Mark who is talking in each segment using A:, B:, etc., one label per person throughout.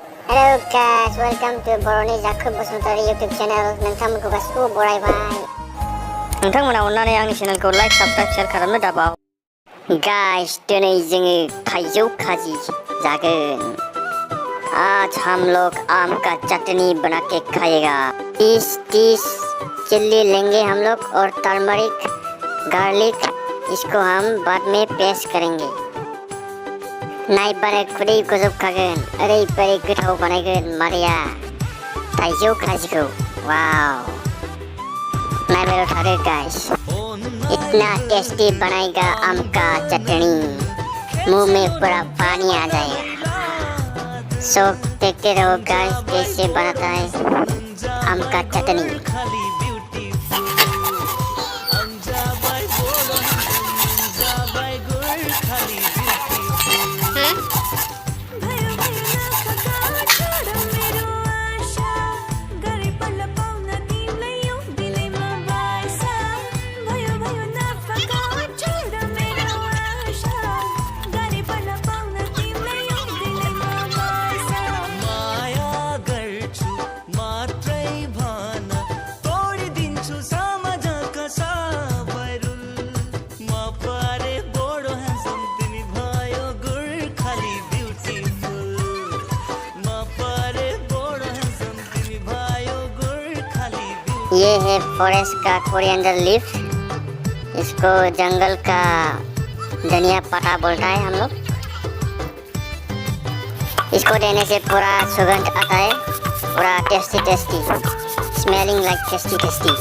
A: Hello guys, welcome to Boroni Jakub Basuntari YouTube channel. नोंथांमोनखौ गासिबो बरायबाय। नोंथांमोना अननानै आंनि चेनेलखौ लाइक, सब्सक्राइब, शेयर खालामनो दाबाव। Guys, दिनै जोङो थाइजौ खाजि जागोन। आज हम लोग आम का चटनी बना के खाएगा। 30 चिल्ली लेंगे हम लोग और टर्मरिक, गार्लिक, इसको हम बाद में पेस्ट करेंगे। नायबानो खुदै गजबखागोन, ओरैबायदि गोथाव बानायगोन मादैया थाइजौ खाजिखौ। वाव, नायबायल' थादो गाइस, इतना टेस्टी बनाएगा आम का चटनी, मुंह में पूरा पानी आ जाएगा। सो देखते रहो गाइस कैसे बनाता है आम का चटनी। ये है फॉरेस्ट का कोरिएंडर लीफ, इसको जंगल का धनिया पत्ता बोलता है हम लोग। इसको देने से पूरा सुगंध आता है, पूरा tasty tasty, smelling like tasty tasty.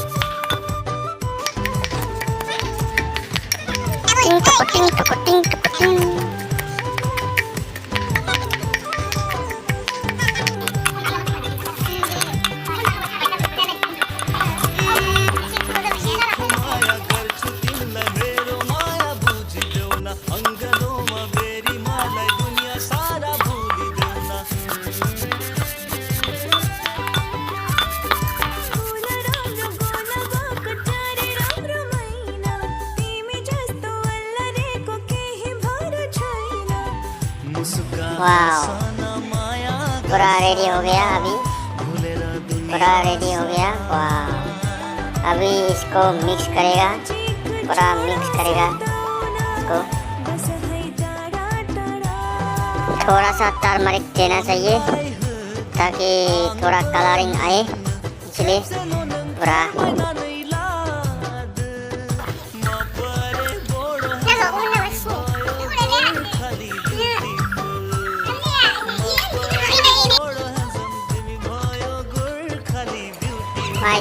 A: Wow, पूरा रेडी हो गया अभी, पूरा रेडी हो गया। वाव, अभी इसको मिक्स करेगा, पूरा मिक्स करेगा इसको। थोड़ा सा टर्मरिक देना चाहिए ताकि थोड़ा कलरिंग आए, इसलिए पूरा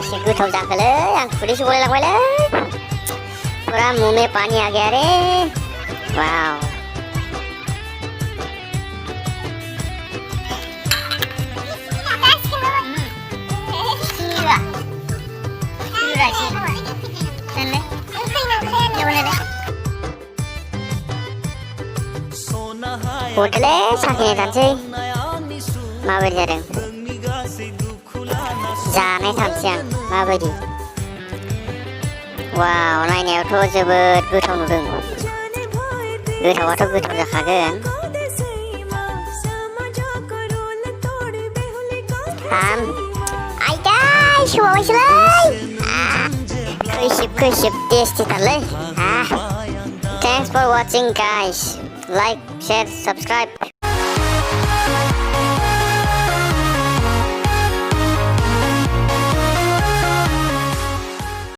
A: से गोथाव जाखोलै, आं खुदैसो गलायलांबायलै, पूरा मुंह में पानी आ गया रे। वाव, बोथोलै साखिनाय थानोसै माबोरै जादों, जानाय थानोसै आं माबायदि। वाव, नायनायावथ' जोबोद गोथाव नुदों, गोथावाथ' गोथाव जाखागोन। आयदै सौबायसोलै, खैसिब टेस्टिथारलै। Thanks for watching guys, like, share, subscribe.